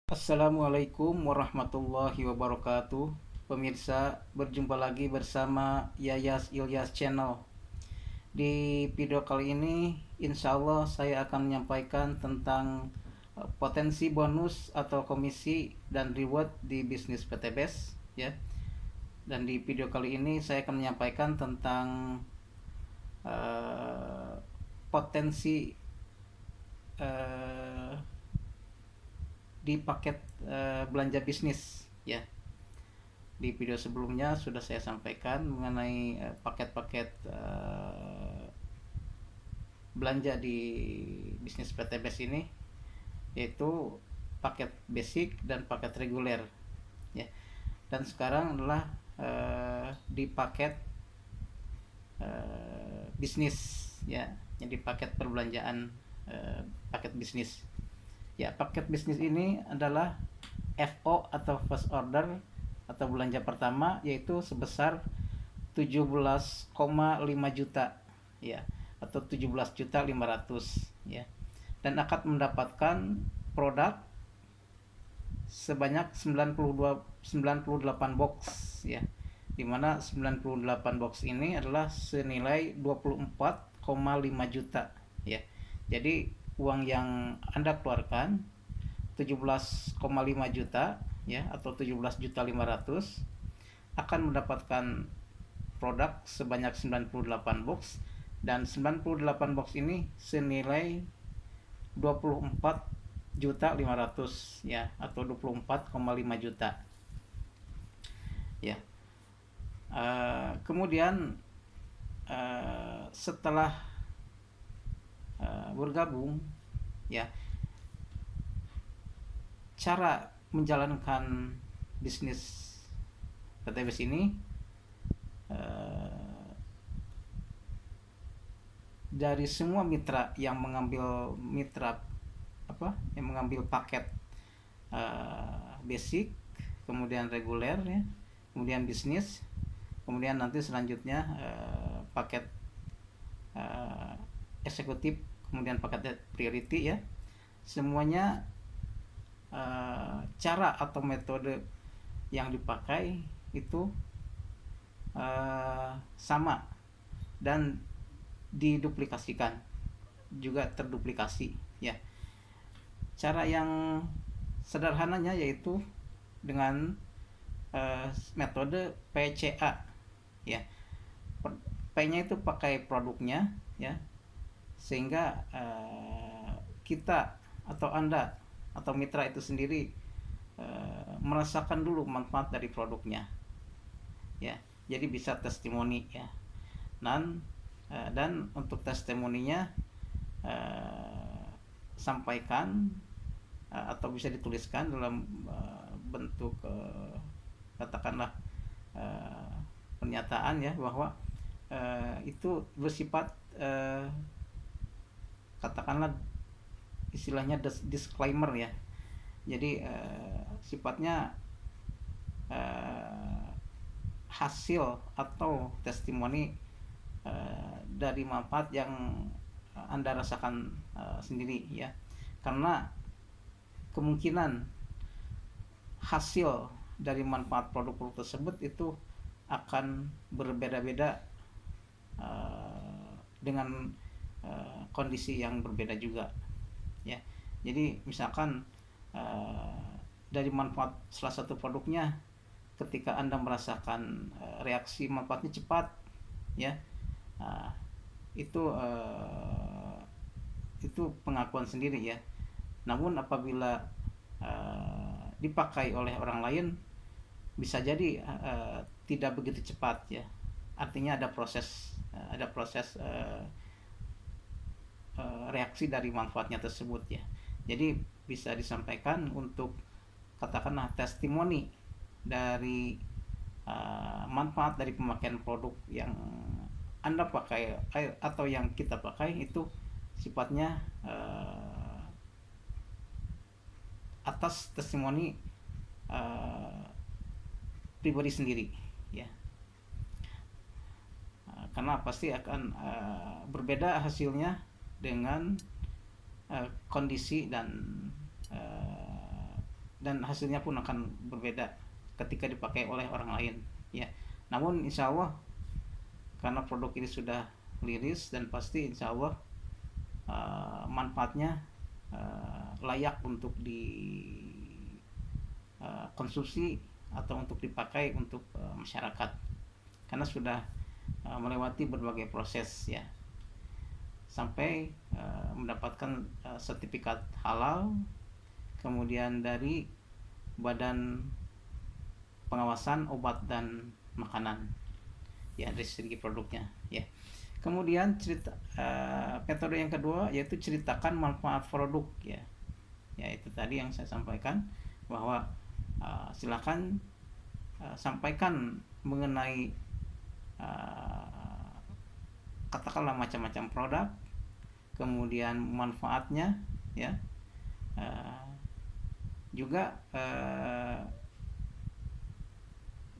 Assalamualaikum warahmatullahi wabarakatuh. Pemirsa, berjumpa lagi bersama Yayas Ilyas Channel. Di video kali ini, insya Allah saya akan menyampaikan tentang potensi bonus atau komisi dan reward di bisnis PTBS, ya. Dan di video kali ini saya akan menyampaikan tentang potensi uh, di paket belanja bisnis, ya. Di video sebelumnya sudah saya sampaikan mengenai paket-paket belanja di bisnis PTBS ini, yaitu paket basic dan paket reguler, ya. Dan sekarang adalah di paket bisnis, ya. Jadi paket perbelanjaan paket bisnis. Ya, paket bisnis ini adalah FO atau first order atau belanja pertama, yaitu sebesar 17,5 juta, ya, atau 17.500.000, ya. Dan akan mendapatkan produk sebanyak 98 box, ya. Dimana 98 box ini adalah senilai 24,5 juta, ya. Jadi uang yang Anda keluarkan 17,5 juta, ya, atau 17.500.000, akan mendapatkan produk sebanyak 98 box, dan 98 box ini senilai 24.500.000, ya, atau 24,5 juta, ya. Kemudian setelah bergabung, ya, cara menjalankan bisnis PTBS ini dari semua mitra yang mengambil paket basic, kemudian reguler, ya, kemudian bisnis, kemudian nanti selanjutnya paket eksekutif, kemudian paket priority, ya. Semuanya cara atau metode yang dipakai itu sama dan diduplikasikan, juga terduplikasi, ya. Cara yang sederhananya yaitu dengan metode PCA, ya. P-nya itu pakai produknya, ya, sehingga kita atau Anda atau mitra itu sendiri merasakan dulu manfaat dari produknya, ya. Jadi bisa testimoni, ya. Dan untuk testimoninya sampaikan atau bisa dituliskan dalam bentuk katakanlah pernyataan, ya, bahwa itu bersifat katakanlah istilahnya disclaimer, ya. Jadi sifatnya hasil atau testimoni dari manfaat yang Anda rasakan sendiri, ya. Karena kemungkinan hasil dari manfaat produk-produk tersebut itu akan berbeda-beda dengan kondisi yang berbeda juga, ya. Jadi misalkan dari manfaat salah satu produknya, ketika Anda merasakan reaksi manfaatnya cepat, ya, itu pengakuan sendiri, ya. Namun apabila dipakai oleh orang lain, bisa jadi tidak begitu cepat, ya. Artinya ada proses reaksi dari manfaatnya tersebut, ya. Jadi bisa disampaikan untuk katakanlah testimoni dari manfaat dari pemakaian produk yang Anda pakai atau yang kita pakai, itu sifatnya atas testimoni pribadi sendiri, ya. Karena pasti akan berbeda hasilnya dengan kondisi dan dan hasilnya pun akan berbeda ketika dipakai oleh orang lain, ya. Namun insya Allah karena produk ini sudah liris dan pasti insya Allah manfaatnya layak untuk dikonsumsi atau untuk dipakai untuk masyarakat, karena sudah melewati berbagai proses, ya, sampai mendapatkan sertifikat halal, kemudian dari Badan Pengawasan Obat dan Makanan, ya, dari segi produknya, ya. Kemudian metode yang kedua yaitu ceritakan manfaat produk, ya. Ya, itu tadi yang saya sampaikan bahwa silakan sampaikan mengenai katakanlah macam-macam produk, kemudian manfaatnya, ya. Juga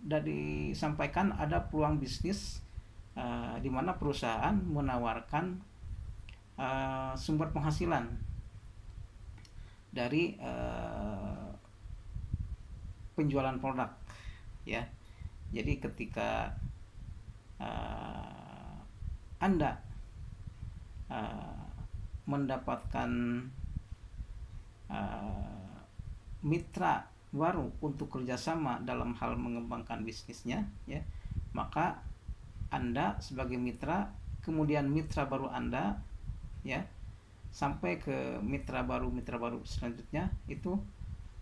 dari sampaikan ada peluang bisnis di mana perusahaan menawarkan sumber penghasilan dari penjualan produk, ya. Jadi ketika Anda mendapatkan mitra baru untuk kerjasama dalam hal mengembangkan bisnisnya, ya, maka Anda sebagai mitra, kemudian mitra baru Anda, ya, sampai ke mitra baru selanjutnya itu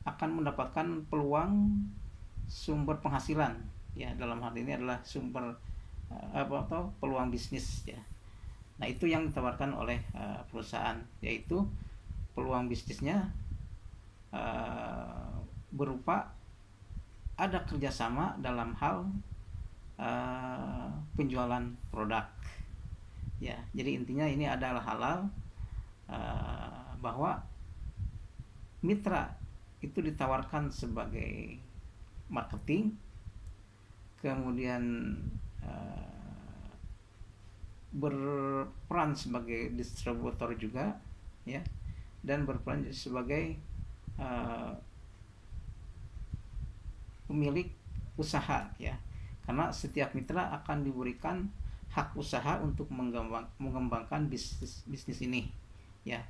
akan mendapatkan peluang sumber penghasilan, ya, dalam hal ini adalah sumber atau peluang bisnis, ya. Nah, itu yang ditawarkan oleh perusahaan, yaitu peluang bisnisnya berupa ada kerjasama dalam hal penjualan produk, ya. Jadi intinya ini adalah halal, bahwa mitra itu ditawarkan sebagai marketing, kemudian berperan sebagai distributor juga, ya, dan berperan sebagai pemilik usaha, ya, karena setiap mitra akan diberikan hak usaha untuk mengembangkan bisnis ini, ya.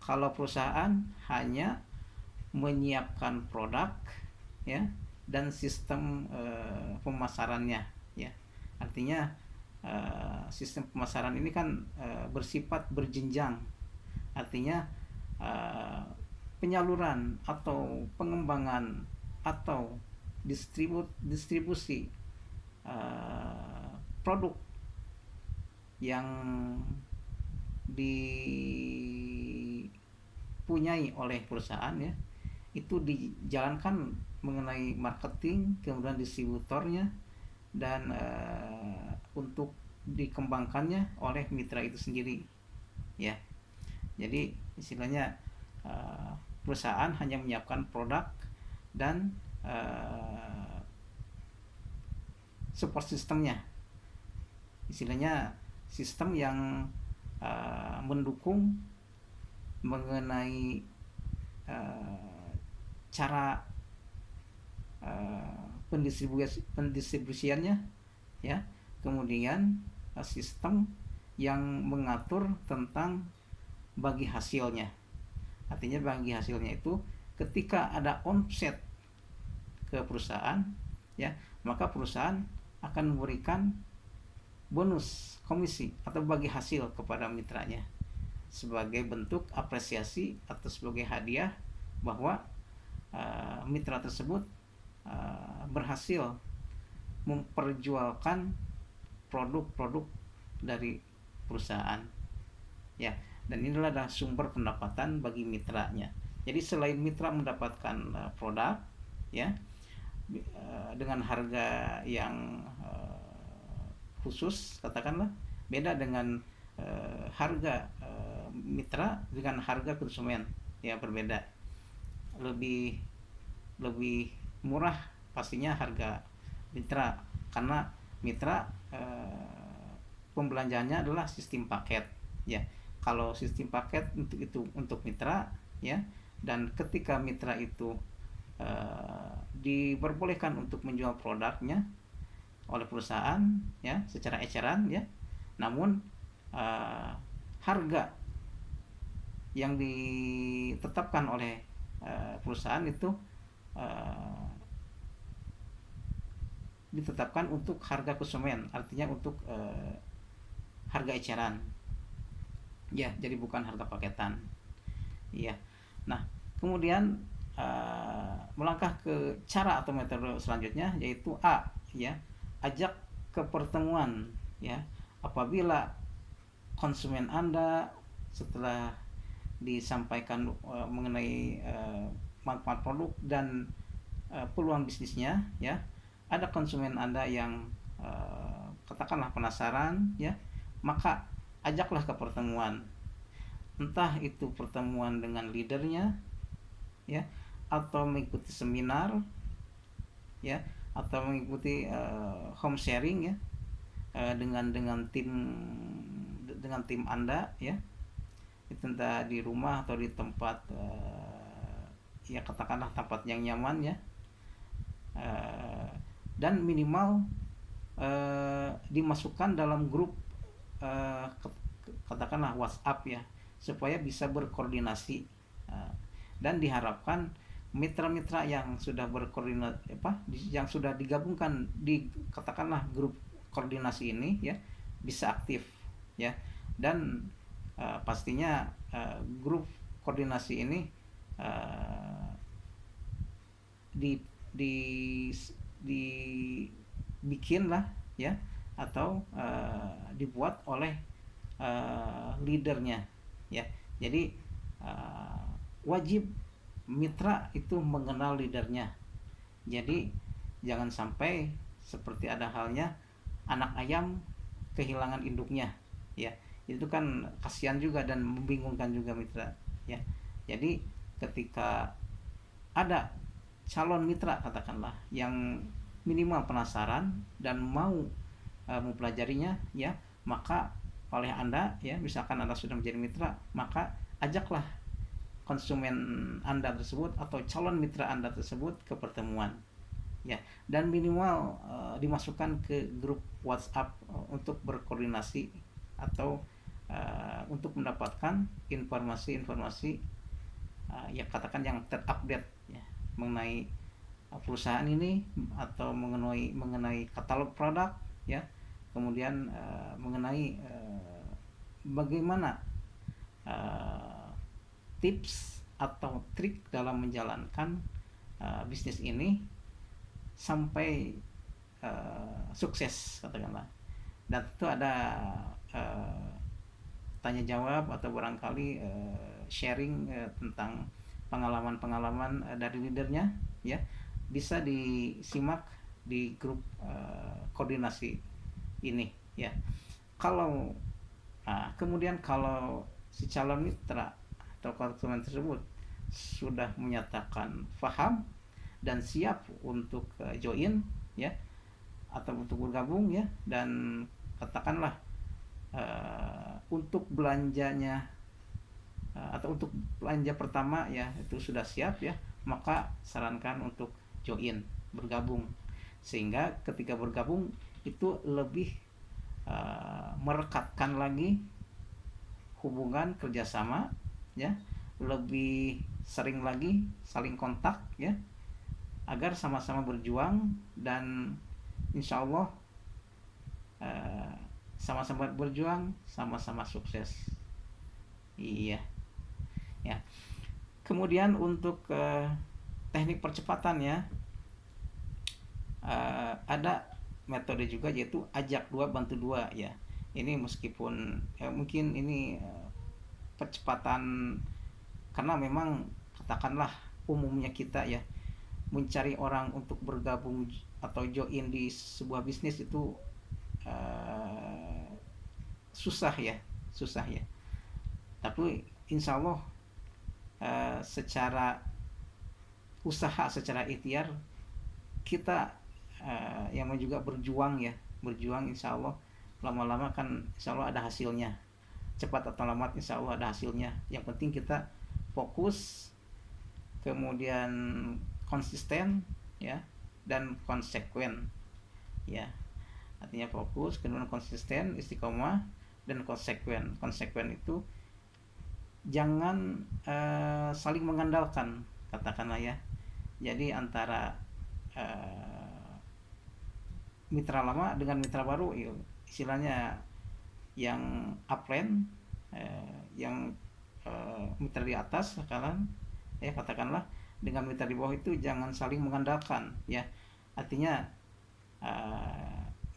Kalau perusahaan hanya menyiapkan produk, ya, dan sistem pemasarannya, ya. Artinya sistem pemasaran ini kan bersifat berjenjang, artinya penyaluran atau pengembangan atau distribusi produk yang dipunyai oleh perusahaan, ya, itu dijalankan mengenai marketing, kemudian distributornya, dan untuk dikembangkannya oleh mitra itu sendiri, ya. Jadi istilahnya perusahaan hanya menyiapkan produk dan support sistemnya, istilahnya sistem yang mendukung mengenai cara pendistribusiannya, ya, kemudian sistem yang mengatur tentang bagi hasilnya. Artinya bagi hasilnya itu ketika ada omset ke perusahaan, ya, maka perusahaan akan memberikan bonus, komisi atau bagi hasil kepada mitranya sebagai bentuk apresiasi atau sebagai hadiah bahwa mitra tersebut berhasil memperjualkan produk-produk dari perusahaan, ya. Dan inilah adalah sumber pendapatan bagi mitranya. Jadi selain mitra mendapatkan produk, ya, dengan harga yang khusus, katakanlah beda dengan harga mitra dengan harga konsumen, ya, berbeda, lebih murah pastinya harga mitra, karena mitra pembelanjaannya adalah sistem paket, ya. Kalau sistem paket untuk mitra, ya, dan ketika mitra itu diperbolehkan untuk menjual produknya oleh perusahaan ya secara eceran ya, namun harga yang ditetapkan oleh perusahaan itu uh, ditetapkan untuk harga konsumen, artinya untuk harga eceran ya, jadi bukan harga paketan ya. Nah, kemudian melangkah ke cara atau metode selanjutnya, yaitu A ya, ajak ke pertemuan ya. Apabila konsumen Anda setelah disampaikan mengenai manfaat produk dan peluang bisnisnya ya, ada konsumen Anda yang katakanlah penasaran ya, maka ajaklah ke pertemuan, entah itu pertemuan dengan leadernya ya, atau mengikuti seminar ya, atau mengikuti home sharing ya, dengan tim Anda ya, itu entah di rumah atau di tempat ya katakanlah tempat yang nyaman ya, dan minimal dimasukkan dalam grup katakanlah WhatsApp ya, supaya bisa berkoordinasi, dan diharapkan mitra-mitra yang sudah berkoordinasi yang sudah digabungkan di katakanlah grup koordinasi ini ya, bisa aktif ya. Dan pastinya grup koordinasi ini di di dibikin lah ya, atau dibuat oleh leadernya ya. Jadi wajib mitra itu mengenal leadernya. Jadi jangan sampai seperti ada halnya anak ayam kehilangan induknya ya, itu kan kasihan juga dan membingungkan juga mitra ya. Jadi ketika ada calon mitra katakanlah yang minimal penasaran dan mau mempelajarinya ya, maka oleh Anda ya, misalkan Anda sudah menjadi mitra, maka ajaklah konsumen Anda tersebut atau calon mitra Anda tersebut ke pertemuan ya, dan minimal dimasukkan ke grup WhatsApp untuk berkoordinasi atau untuk mendapatkan informasi-informasi ya katakan yang terupdate ya, mengenai perusahaan ini, atau mengenai katalog produk ya, kemudian mengenai bagaimana tips atau trik dalam menjalankan bisnis ini sampai sukses katakanlah. Dan itu ada tanya jawab atau barangkali sharing tentang pengalaman-pengalaman dari leadernya ya, bisa disimak di grup koordinasi ini ya. Kalau kemudian kalau si calon mitra atau konsumen tersebut sudah menyatakan paham dan siap untuk join ya, atau untuk bergabung ya, dan katakanlah untuk belanjanya atau untuk belanja pertama ya itu sudah siap ya, maka sarankan untuk join, bergabung, sehingga ketika bergabung itu lebih merekatkan lagi hubungan kerjasama ya, lebih sering lagi saling kontak ya, agar sama-sama berjuang dan insya Allah sama-sama berjuang, sama-sama sukses. Iya ya. Kemudian untuk teknik percepatan ya, ada metode juga, yaitu ajak dua bantu dua ya. Ini meskipun mungkin ini percepatan karena memang katakanlah umumnya kita ya mencari orang untuk bergabung atau join di sebuah bisnis itu susah ya. Tapi insya Allah secara usaha, secara ikhtiar kita yang juga berjuang insya Allah lama-lama kan insya Allah ada hasilnya, cepat atau lambat insya Allah ada hasilnya. Yang penting kita fokus, kemudian konsisten ya dan konsekuen ya. Artinya fokus, kemudian konsisten, istiqomah, dan konsekuen. Konsekuen itu jangan saling mengandalkan, katakanlah ya. Jadi antara mitra lama dengan mitra baru, istilahnya yang upline, yang mitra di atas sekarang ya, katakanlah dengan mitra di bawah itu jangan saling mengandalkan ya. Artinya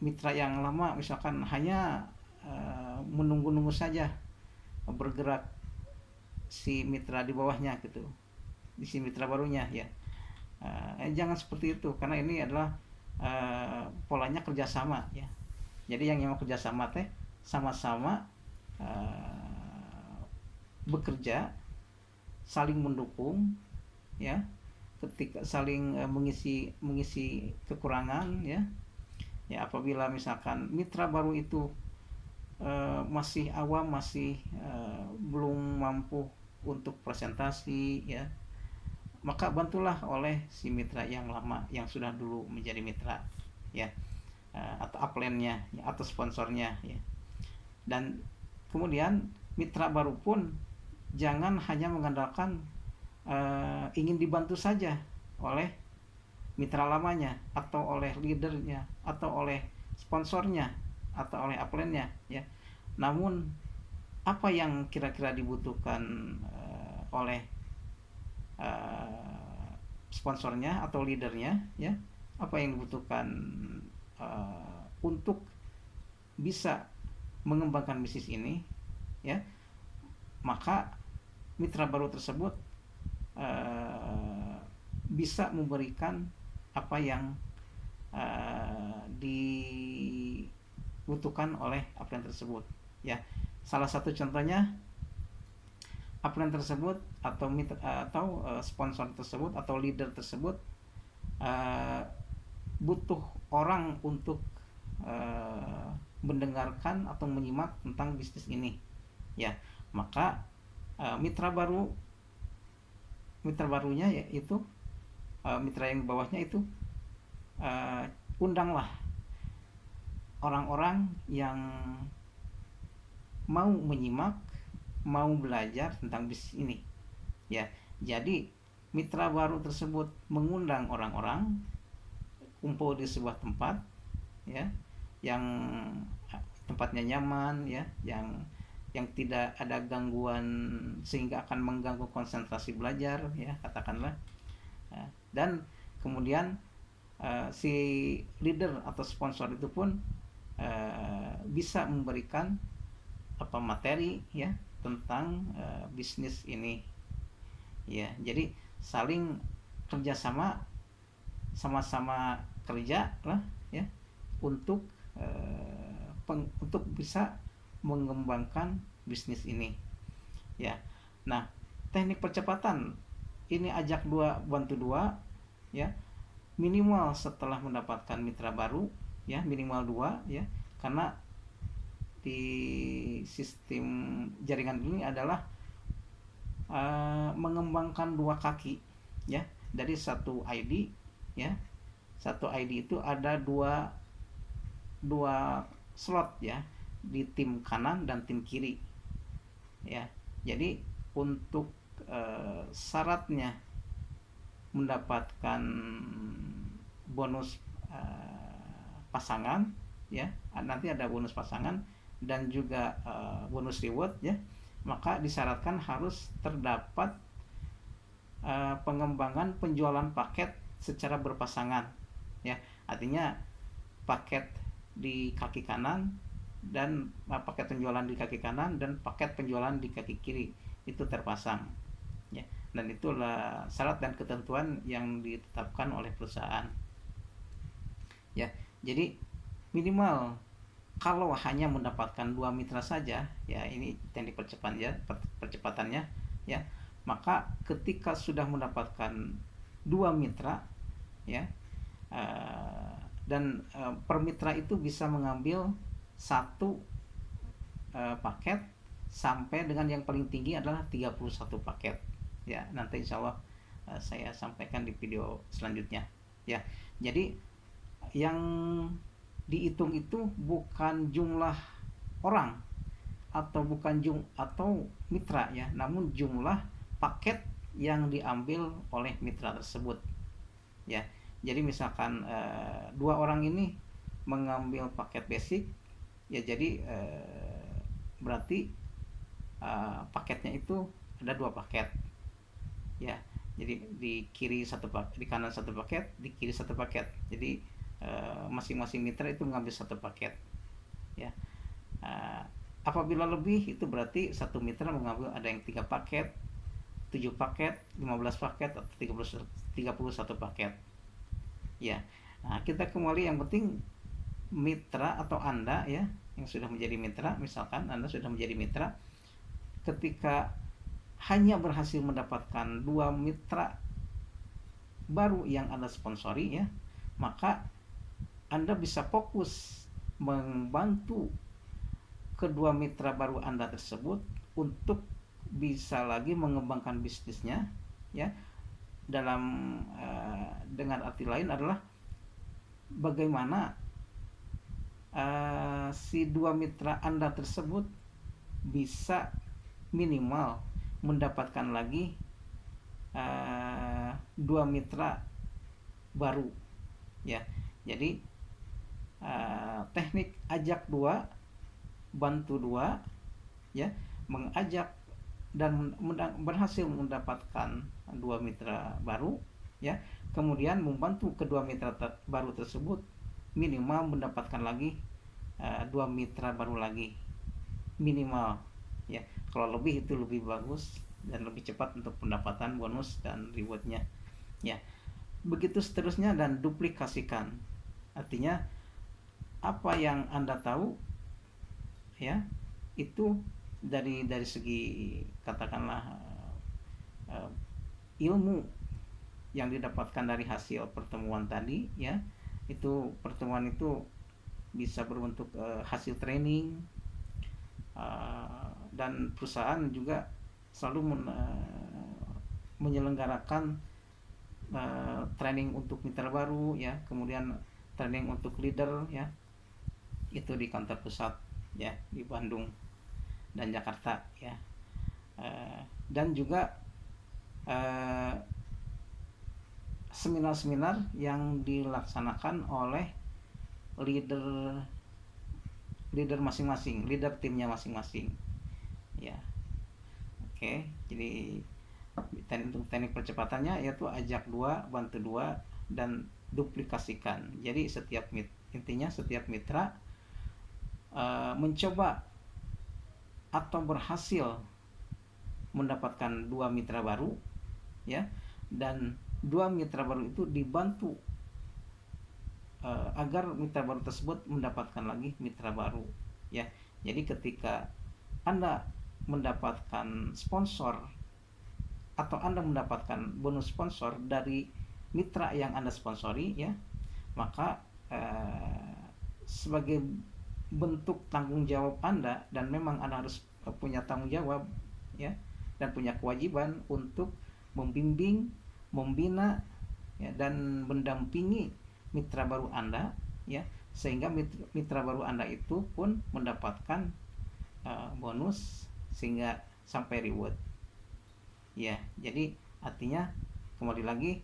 mitra yang lama misalkan hanya menunggu-nunggu saja bergerak si mitra di bawahnya gitu, di si mitra barunya ya. Jangan seperti itu, karena ini adalah polanya kerjasama ya. Jadi yang mau kerjasama teh sama-sama bekerja, saling mendukung ya, ketika saling mengisi kekurangan ya. Ya, apabila misalkan mitra baru itu masih awam, masih belum mampu untuk presentasi ya, maka bantulah oleh si mitra yang lama yang sudah dulu menjadi mitra ya, atau upline-nya ya, atau sponsornya ya. Dan kemudian mitra baru pun jangan hanya mengandalkan ingin dibantu saja oleh mitra lamanya, atau oleh leadernya, atau oleh sponsornya, atau oleh upline-nya ya. Namun apa yang kira-kira dibutuhkan oleh sponsornya atau leadernya ya, apa yang dibutuhkan untuk bisa mengembangkan bisnis ini ya, maka mitra baru tersebut bisa memberikan apa yang dibutuhkan oleh upline tersebut ya. Salah satu contohnya, upline tersebut atau sponsor tersebut atau leader tersebut butuh orang untuk mendengarkan atau menyimak tentang bisnis ini ya. Maka mitra barunya yaitu mitra yang bawahnya itu undanglah orang-orang yang mau menyimak, mau belajar tentang bisnis ini ya. Jadi mitra baru tersebut mengundang orang-orang kumpul di sebuah tempat ya, yang tempatnya nyaman ya, yang tidak ada gangguan sehingga akan mengganggu konsentrasi belajar ya, katakanlah. Dan kemudian si leader atau sponsor itu pun bisa memberikan apa materi ya tentang bisnis ini ya. Jadi saling kerjasama, sama-sama kerja lah ya, untuk bisa mengembangkan bisnis ini ya. Nah, teknik percepatan ini ajak dua bantu dua ya, minimal setelah mendapatkan mitra baru ya, minimal 2 ya, karena di sistem jaringan ini adalah mengembangkan 2 kaki ya, dari satu ID ya. Satu ID itu ada dua slot ya, di tim kanan dan tim kiri ya. Jadi untuk syaratnya mendapatkan bonus pasangan ya, nanti ada bonus pasangan dan juga bonus reward ya, maka disyaratkan harus terdapat pengembangan penjualan paket secara berpasangan ya. Artinya paket di kaki kanan dan paket penjualan di kaki kanan dan paket penjualan di kaki kiri itu terpasang ya. Dan itulah syarat dan ketentuan yang ditetapkan oleh perusahaan ya. Jadi minimal kalau hanya mendapatkan 2 mitra saja ya, ini teknik percepatannya ya, maka ketika sudah mendapatkan 2 mitra ya, dan per mitra itu bisa mengambil 1 paket sampai dengan yang paling tinggi adalah 31 paket ya. Nanti insya Allah saya sampaikan di video selanjutnya ya. Jadi yang dihitung itu bukan jumlah orang atau mitra ya, namun jumlah paket yang diambil oleh mitra tersebut ya. Jadi misalkan dua orang ini mengambil paket basic ya, jadi berarti paketnya itu ada dua paket ya. Jadi di kiri satu paket, di kanan satu paket, di kiri satu paket. Jadi masing-masing mitra itu mengambil satu paket ya. Apabila lebih itu berarti satu mitra mengambil, ada yang 3 paket, 7 paket, 15 paket, atau 31 paket ya. Nah, kita kembali, yang penting mitra atau Anda ya yang sudah menjadi mitra, misalkan Anda sudah menjadi mitra, ketika hanya berhasil mendapatkan 2 mitra baru yang Anda sponsori ya, maka Anda bisa fokus membantu kedua mitra baru Anda tersebut untuk bisa lagi mengembangkan bisnisnya ya. Dalam dengan arti lain adalah bagaimana si dua mitra Anda tersebut bisa minimal mendapatkan lagi 2 mitra baru ya. Jadi teknik ajak 2 bantu 2 ya, mengajak dan berhasil mendapatkan 2 mitra baru ya, kemudian membantu kedua mitra baru tersebut minimal mendapatkan lagi 2 mitra baru lagi minimal ya. Kalau lebih itu lebih bagus dan lebih cepat untuk pendapatan bonus dan rewardnya ya. Begitu seterusnya, dan duplikasikan, artinya apa yang Anda tahu ya, itu dari segi katakanlah ilmu yang didapatkan dari hasil pertemuan tadi ya. Itu pertemuan itu bisa berbentuk hasil training, dan perusahaan juga selalu menyelenggarakan training untuk mitra baru ya, kemudian training untuk leader ya, itu di kantor pusat ya, di Bandung dan Jakarta ya. Dan juga seminar-seminar yang dilaksanakan oleh leader masing-masing, leader timnya masing-masing ya. Oke, jadi untuk teknik percepatannya yaitu ajak 2, bantu 2, dan duplikasikan. Jadi intinya setiap mitra mencoba atau berhasil mendapatkan 2 mitra baru ya, dan 2 mitra baru itu dibantu agar mitra baru tersebut mendapatkan lagi mitra baru ya. Jadi ketika Anda mendapatkan sponsor atau Anda mendapatkan bonus sponsor dari mitra yang Anda sponsori ya, maka sebagai bentuk tanggung jawab Anda, dan memang Anda harus punya tanggung jawab ya, dan punya kewajiban untuk membimbing, membina ya, dan mendampingi mitra baru Anda ya, sehingga mitra baru Anda itu pun mendapatkan bonus sehingga sampai reward ya. Jadi artinya kembali lagi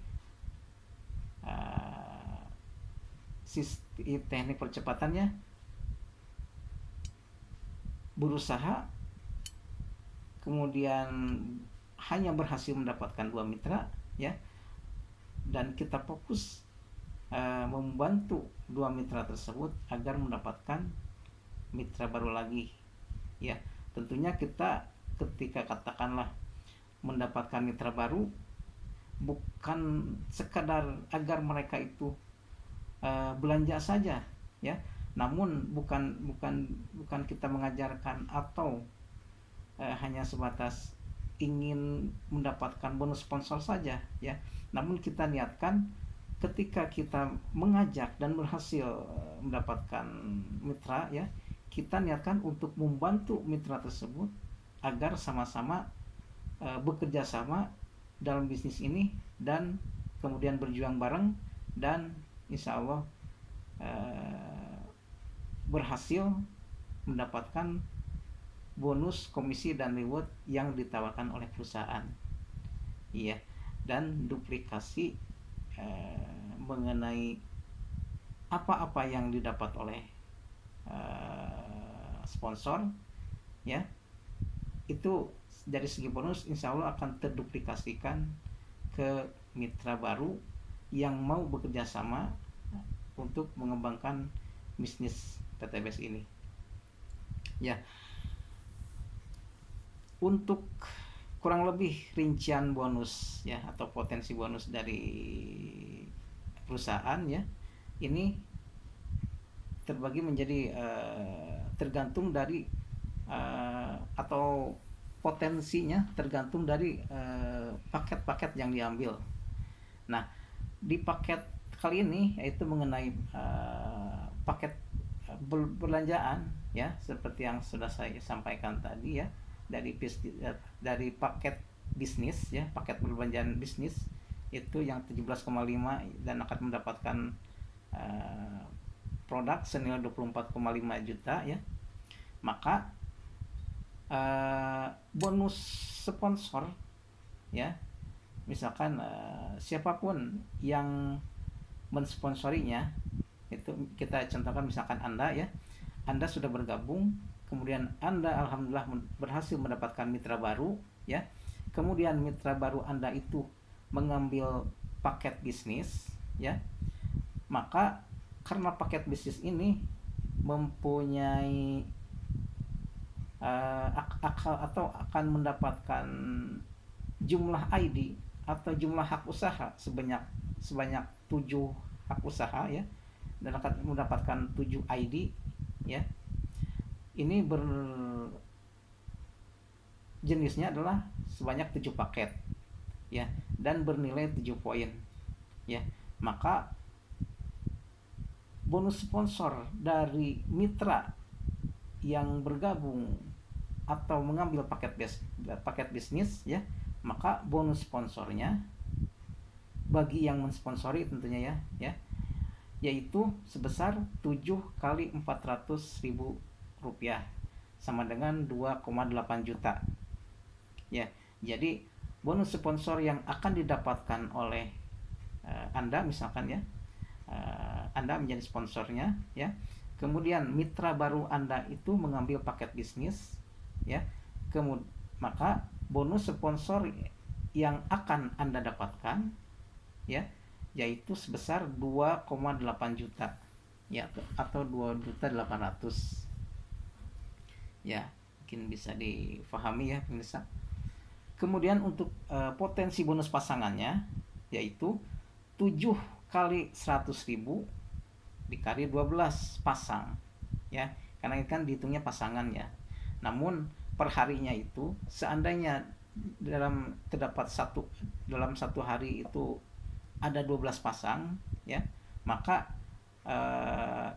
teknik percepatannya berusaha, kemudian hanya berhasil mendapatkan 2 mitra ya, dan kita fokus membantu 2 mitra tersebut agar mendapatkan mitra baru lagi ya. Tentunya kita ketika katakanlah mendapatkan mitra baru bukan sekadar agar mereka itu belanja saja ya, namun bukan kita mengajarkan atau hanya sebatas ingin mendapatkan bonus sponsor saja ya, namun kita niatkan ketika kita mengajak dan berhasil mendapatkan mitra ya, kita niatkan untuk membantu mitra tersebut agar sama-sama bekerja sama dalam bisnis ini dan kemudian berjuang bareng, dan insya Allah berhasil mendapatkan bonus, komisi, dan reward yang ditawarkan oleh perusahaan. Iya, dan duplikasi mengenai apa-apa yang didapat oleh sponsor, ya, itu dari segi bonus insya Allah akan terduplikasikan ke mitra baru yang mau bekerja sama untuk mengembangkan bisnis PTBS ini. Ya, untuk kurang lebih rincian bonus ya atau potensi bonus dari perusahaan ya, ini terbagi menjadi tergantung dari atau potensinya tergantung dari paket-paket yang diambil. Nah, di paket kali ini yaitu mengenai paket perbelanjaan ya, seperti yang sudah saya sampaikan tadi ya, dari paket bisnis ya, paket perbelanjaan bisnis itu yang 17,5 dan akan mendapatkan produk senilai 24,5 juta ya. Maka bonus sponsor ya, misalkan siapapun yang mensponsorinya, itu kita contohkan misalkan Anda ya, Anda sudah bergabung, kemudian Anda alhamdulillah berhasil mendapatkan mitra baru ya, kemudian mitra baru Anda itu mengambil paket bisnis ya, maka karena paket bisnis ini mempunyai atau akan mendapatkan jumlah ID atau jumlah hak usaha sebanyak 7 hak usaha ya, dan akan mendapatkan 7 ID ya. Ini jenisnya adalah sebanyak 7 paket ya, dan bernilai 7 poin ya. Maka bonus sponsor dari mitra yang bergabung atau mengambil paket bisnis ya, maka bonus sponsornya bagi yang mensponsori tentunya ya, yaitu sebesar 7 kali 400.000 rupiah sama dengan 2,8 juta ya. Jadi bonus sponsor yang akan didapatkan oleh Anda misalkan ya, Anda menjadi sponsornya ya, kemudian mitra baru Anda itu mengambil paket bisnis ya, maka bonus sponsor yang akan Anda dapatkan ya, yaitu sebesar 2,8 juta ya, atau 2.800.000 ya, mungkin bisa difahami ya pemirsa. Kemudian untuk potensi bonus pasangannya yaitu 7 kali 100.000 dikali 12 pasang ya, karena ini kan dihitungnya pasangan ya. Namun perharinya itu seandainya dalam satu hari itu ada 12 pasang ya, maka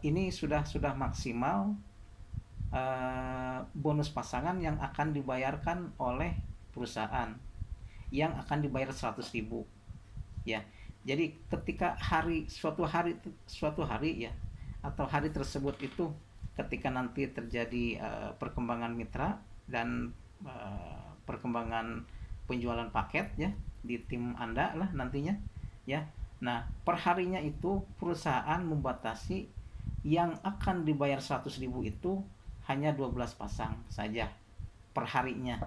ini sudah maksimal bonus pasangan yang akan dibayarkan oleh perusahaan, yang akan dibayar 100.000 ya. Jadi ketika suatu hari ya, atau hari tersebut itu ketika nanti terjadi perkembangan mitra dan perkembangan penjualan paket ya di tim Anda lah nantinya ya. Nah, perharinya itu perusahaan membatasi yang akan dibayar 100.000 itu hanya 12 pasang saja perharinya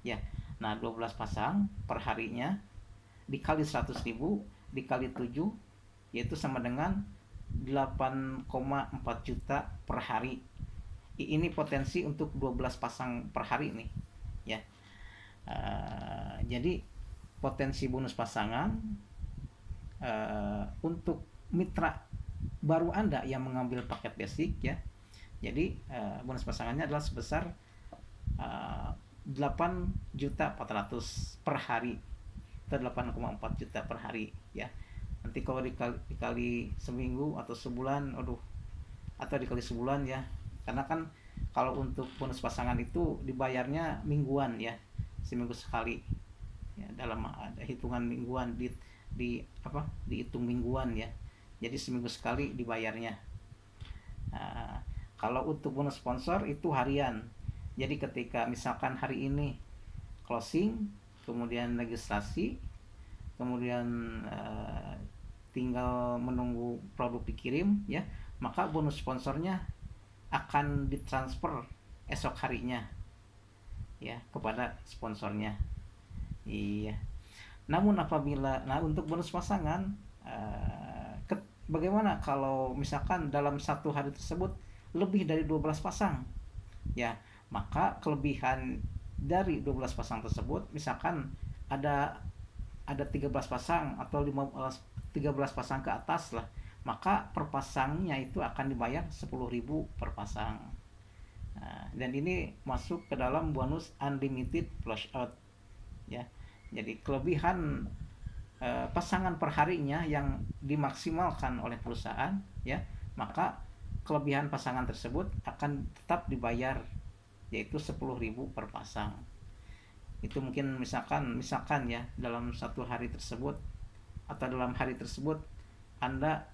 ya. Nah, 12 pasang perharinya dikali 100.000 dikali 7 yaitu sama dengan 8,4 juta per hari. Ini potensi untuk 12 pasang per hari nih ya. Jadi potensi bonus pasangan untuk mitra baru Anda yang mengambil paket basic ya, jadi bonus pasangannya adalah sebesar 8.400.000 per hari atau 8,4 juta per hari ya. Nanti kalau dikali seminggu atau sebulan, atau dikali sebulan ya, karena kan kalau untuk bonus pasangan itu dibayarnya mingguan ya, seminggu sekali ya, dalam ada hitungan mingguan, dihitung mingguan ya, jadi seminggu sekali dibayarnya. Nah, kalau untuk bonus sponsor itu harian, jadi ketika misalkan hari ini closing, kemudian registrasi, kemudian tinggal menunggu produk dikirim ya, maka bonus sponsornya akan ditransfer esok harinya ya kepada sponsornya. Iya. Namun untuk bonus pasangan, bagaimana kalau misalkan dalam satu hari tersebut lebih dari 12 pasang ya, maka kelebihan dari 12 pasang tersebut, misalkan ada 13 pasang atau 13 pasang ke atas lah, maka per pasangnya itu akan dibayar 10.000 per pasang. Nah, dan ini masuk ke dalam bonus unlimited flush out ya. Jadi kelebihan pasangan perharinya yang dimaksimalkan oleh perusahaan ya, maka kelebihan pasangan tersebut akan tetap dibayar, yaitu 10.000 per pasang. Itu mungkin misalkan ya, dalam satu hari tersebut atau dalam hari tersebut Anda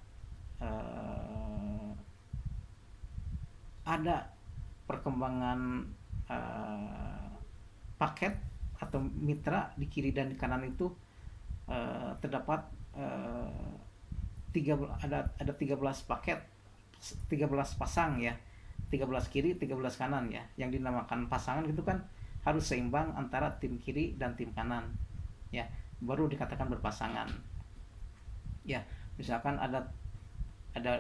ada perkembangan paket atau mitra di kiri dan di kanan itu, terdapat ada 13 paket, 13 pasang ya, 13 kiri 13 kanan ya, yang dinamakan pasangan gitu kan, harus seimbang antara tim kiri dan tim kanan ya, baru dikatakan berpasangan ya. Misalkan ada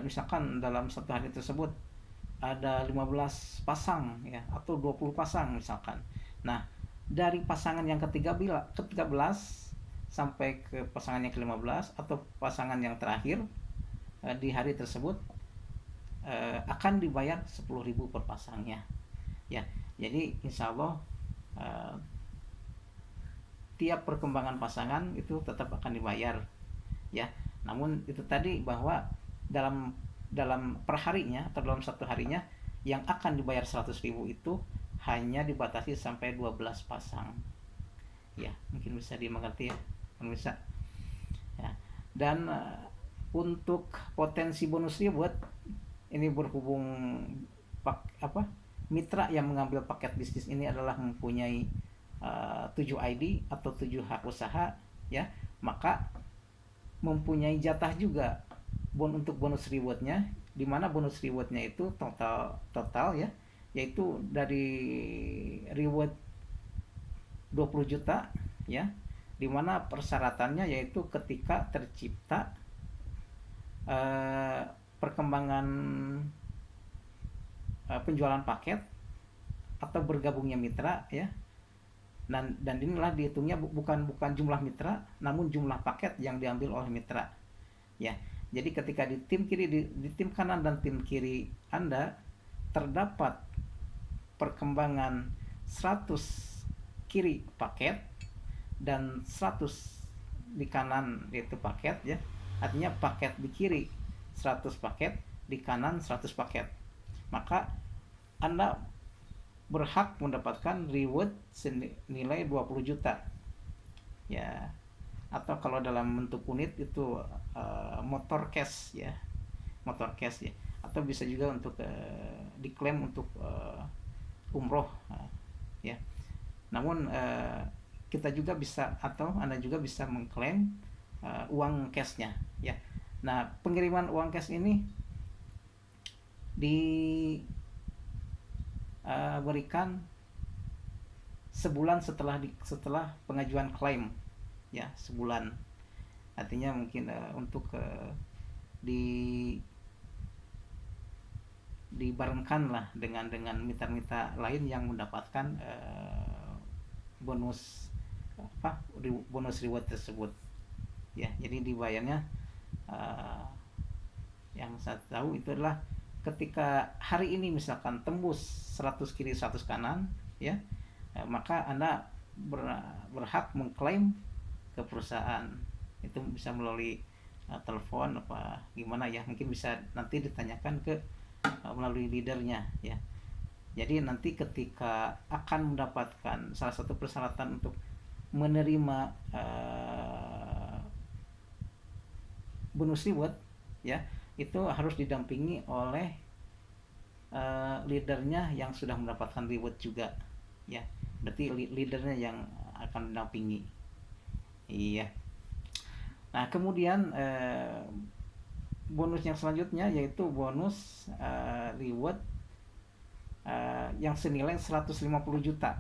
misalkan dalam satu hari tersebut ada 15 pasang ya, atau 20 pasang misalkan. Nah, dari pasangan yang ke-13 sampai ke pasangan yang ke-15 atau pasangan yang terakhir di hari tersebut akan dibayar 10.000 per pasangnya ya. Jadi insya Allah tiap perkembangan pasangan itu tetap akan dibayar ya. Namun itu tadi bahwa dalam perharinya atau dalam satu harinya yang akan dibayar 100.000 itu hanya dibatasi sampai 12 pasang ya. Mungkin bisa dimengerti ya pemirsa ya. Dan untuk potensi bonus reward ini berhubung mitra yang mengambil paket bisnis ini adalah mempunyai 7 ID atau 7 hak usaha ya, maka mempunyai jatah juga untuk bonus rewardnya, di mana bonus rewardnya itu total ya, yaitu dari reward 20 juta ya, di mana persyaratannya yaitu ketika tercipta perkembangan penjualan paket atau bergabungnya mitra ya. Dan inilah dihitungnya bukan jumlah mitra, namun jumlah paket yang diambil oleh mitra ya. Jadi ketika di tim kiri, di tim kanan dan tim kiri Anda terdapat perkembangan 100 kiri paket dan 100 di kanan yaitu paket ya, artinya paket di kiri 100 paket, di kanan 100 paket, maka Anda berhak mendapatkan reward senilai 20 juta ya, atau kalau dalam bentuk unit itu motor cash ya, atau bisa juga untuk diklaim untuk umroh ya. Namun kita juga bisa, atau Anda juga bisa mengklaim uang cashnya ya. Nah, pengiriman uang cash ini diberikan sebulan setelah pengajuan klaim ya, sebulan. Artinya mungkin untuk dibarengkan lah dengan mitra-mitra lain yang mendapatkan bonus reward tersebut ya. Jadi dibayarnya yang saya tahu itu adalah ketika hari ini misalkan tembus 100 kiri 100 kanan ya, maka Anda berhak mengklaim ke perusahaan. Itu bisa melalui telepon apa gimana ya, mungkin bisa nanti ditanyakan ke melalui leadernya ya. Jadi nanti ketika akan mendapatkan salah satu persyaratan untuk menerima bonus reward ya, itu harus didampingi oleh leadernya yang sudah mendapatkan reward juga ya. Berarti leadernya yang akan mendampingi. Iya. Nah, kemudian bonus yang selanjutnya yaitu bonus reward yang senilai 150 juta.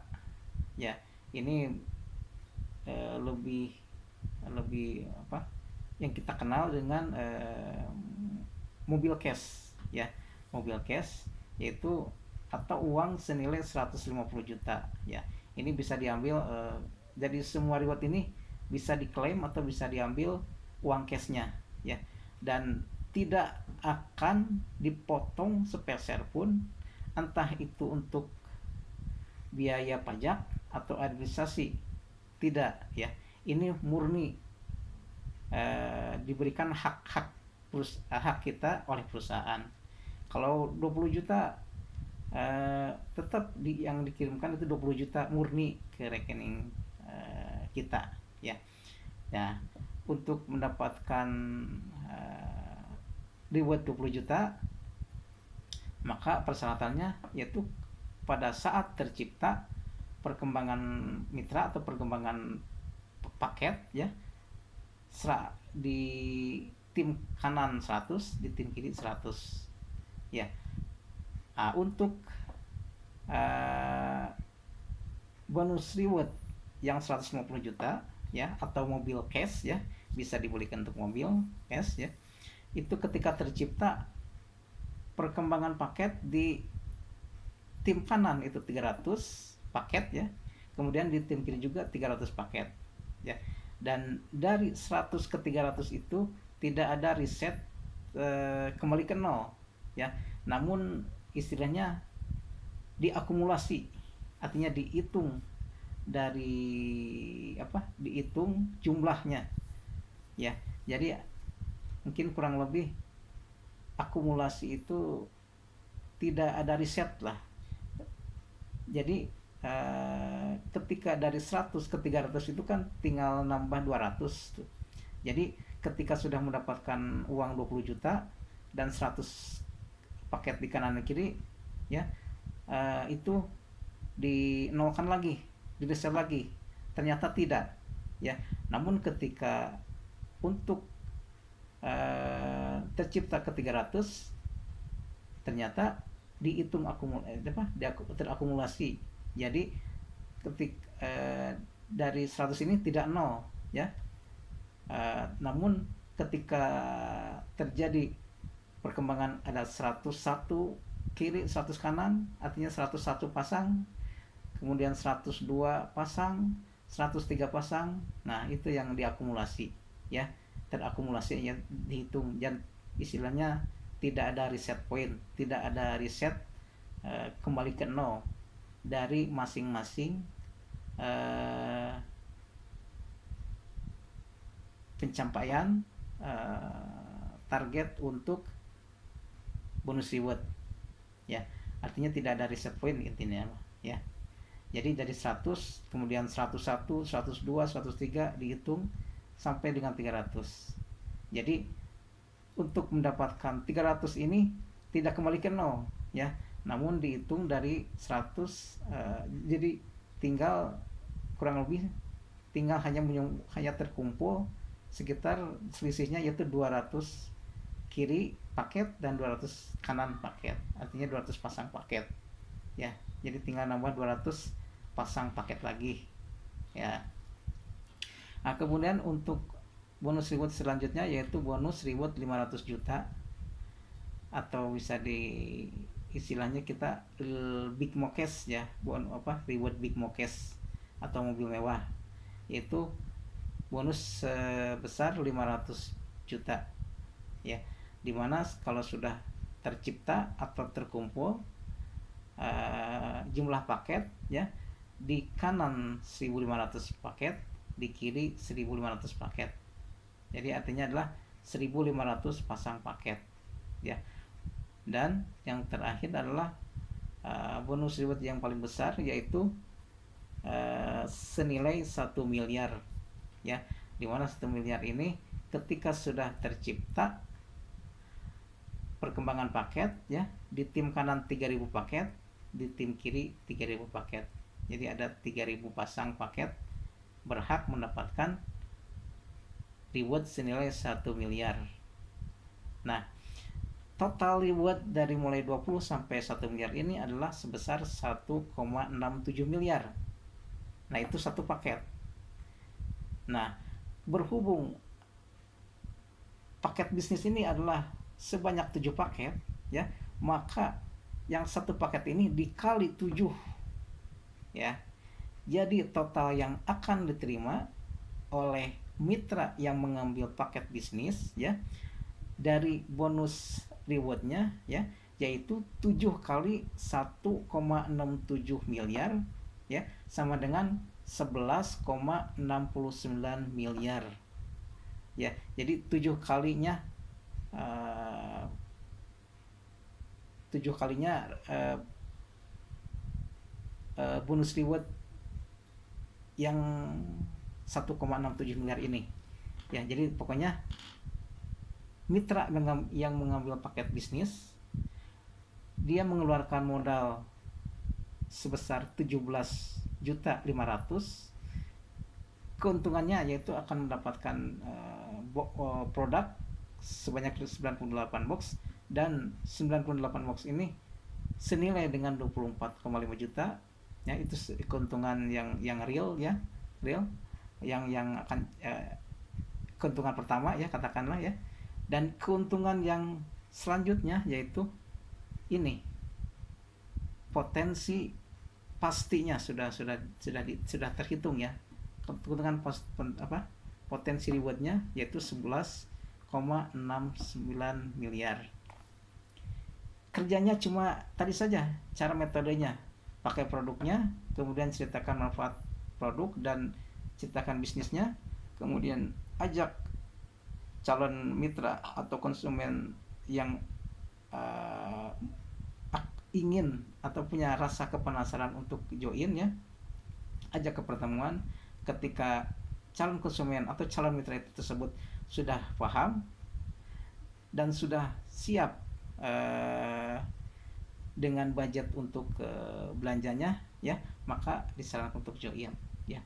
Ya, ini lebih apa? Yang kita kenal dengan mobil cash ya. Mobil cash yaitu atau uang senilai 150 juta ya. Ini bisa diambil jadi semua reward ini bisa diklaim atau bisa diambil uang cashnya ya, dan tidak akan dipotong sepeser pun, entah itu untuk biaya pajak atau administrasi, tidak ya. Ini murni diberikan hak kita oleh perusahaan. Kalau 20 juta tetap yang dikirimkan itu 20 juta murni ke rekening kita ya. Ya, untuk mendapatkan reward 20 juta maka persyaratannya yaitu pada saat tercipta perkembangan mitra atau perkembangan paket ya, di tim kanan 100, di tim kiri 100 ya. Nah, untuk bonus reward yang 150 juta ya, atau mobil cash ya, bisa dibelikan untuk mobil cash ya, itu ketika tercipta perkembangan paket di tim kanan itu 300 paket ya, kemudian di tim kiri juga 300 paket ya, dan dari 100 ke 300 itu tidak ada reset kembali ke nol ya, namun istilahnya diakumulasi, artinya dihitung dari dihitung jumlahnya ya. Jadi mungkin kurang lebih akumulasi itu tidak ada riset lah. Jadi ketika dari 100 ke 300 itu kan tinggal nambah 200 tuh. Jadi ketika sudah mendapatkan uang 20 juta dan 100 paket di kanan dan kiri ya, itu dinolkan lagi, direset lagi, ternyata tidak ya. Namun ketika untuk tercipta ke 300 ternyata dihitung terakumulasi. Jadi dari 100 ini tidak nol ya, namun ketika terjadi perkembangan ada 101 kiri 100 kanan, artinya 101 pasang, kemudian 102 pasang, 103 pasang, nah itu yang diakumulasi ya, terakumulasi ya, dihitung, dan istilahnya tidak ada reset point, tidak ada reset kembali ke nol dari masing-masing pencapaian target untuk bonus reward ya, artinya tidak ada reset point intinya ya. Jadi dari 100 kemudian 101, 102, 103 dihitung sampai dengan 300. Jadi untuk mendapatkan 300 ini tidak kembali ke nol ya, namun dihitung dari 100, jadi tinggal kurang lebih tinggal hanya terkumpul sekitar selisihnya yaitu 200 kiri paket dan 200 kanan paket, artinya 200 pasang paket ya. Jadi tinggal nambah 200 pasang paket lagi ya. Nah, kemudian untuk bonus reward selanjutnya yaitu bonus reward 500 juta, atau bisa di istilahnya kita big mokes ya, reward big mokes atau mobil mewah, yaitu bonus sebesar 500 juta ya, dimana kalau sudah tercipta atau terkumpul jumlah paket ya, di kanan 1500 paket, di kiri 1500 paket, jadi artinya adalah 1500 pasang paket ya. Dan yang terakhir adalah bonus reward yang paling besar yaitu senilai 1 miliar, ya, dimana 1 miliar ini ketika sudah tercipta perkembangan paket, ya, di tim kanan 3.000 paket, di tim kiri 3.000 paket, jadi ada 3.000 pasang paket berhak mendapatkan reward senilai 1 miliar. Nah, total reward dari mulai 20 sampai 1 miliar ini adalah sebesar 1,67 miliar. Nah, itu satu paket. Nah, berhubung paket bisnis ini adalah sebanyak 7 paket, ya, maka yang satu paket ini dikali 7, ya. Jadi total yang akan diterima oleh mitra yang mengambil paket bisnis, ya, dari bonus rewardnya, ya, yaitu 7 kali 1,67 miliar, ya, sama dengan 11,69 miliar, ya. Jadi 7 kalinya 7 kalinya bonus reward yang 1,67 miliar ini, ya. Jadi pokoknya mitra yang mengambil paket bisnis, dia mengeluarkan modal sebesar 17.500.000, keuntungannya yaitu akan mendapatkan produk sebanyak 98 box, dan 98 box ini senilai dengan 24,5 juta, ya. Itu keuntungan yang real, ya, real yang akan keuntungan pertama, ya, katakanlah, ya. Dan keuntungan yang selanjutnya yaitu ini, potensi pastinya sudah terhitung, ya. Keuntungan potensi rewardnya yaitu 11,69 miliar. Kerjanya cuma tadi saja, cara metodenya, pakai produknya, kemudian ceritakan manfaat produk dan ceritakan bisnisnya, kemudian ajak calon mitra atau konsumen yang ingin atau punya rasa kepenasaran untuk join, ya, ajak ke pertemuan. Ketika calon konsumen atau calon mitra itu tersebut sudah paham dan sudah siap dengan budget untuk belanjanya, ya, maka disarankan untuk join, ya.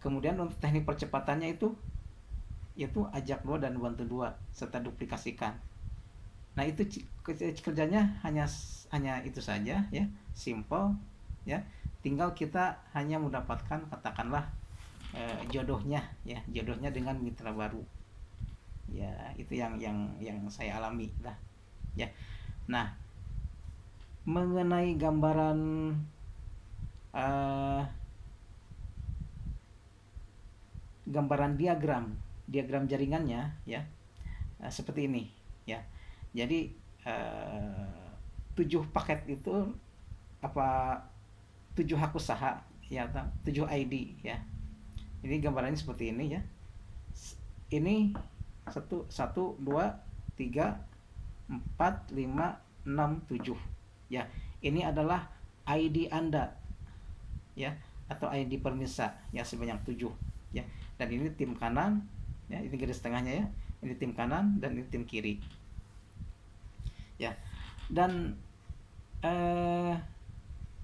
Kemudian untuk teknik percepatannya itu ajak 2 dan bantu 2 serta duplikasikan. Nah, itu kerjanya hanya itu saja, ya, simple, ya. Tinggal kita hanya mendapatkan, katakanlah, jodohnya, ya, jodohnya dengan mitra baru, ya. Itu yang saya alami lah, ya. Nah, mengenai gambaran diagram jaringannya, ya, seperti ini, ya. Jadi 7 paket itu 7 hak usaha, ya, 7 ID, ya. Ini gambarannya seperti ini, ya. Ini 1 2 3 4 5 6 7, ya. Ini adalah ID Anda, ya, atau ID permisa, ya, sebanyak 7, ya. Dan ini tim kanan, ya, ini garis tengahnya, ya. Ini tim kanan dan ini tim kiri, ya. Dan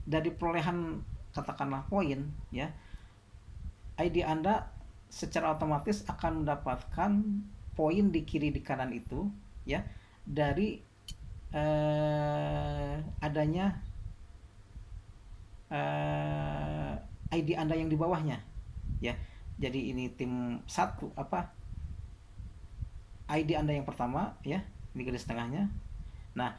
dari perolehan, katakanlah, poin, ya, ID Anda secara otomatis akan mendapatkan poin di kiri di kanan itu, ya, dari adanya ID Anda yang di bawahnya, ya. Jadi ini tim 1, ID Anda yang pertama, ya, ini garis tengahnya. Nah,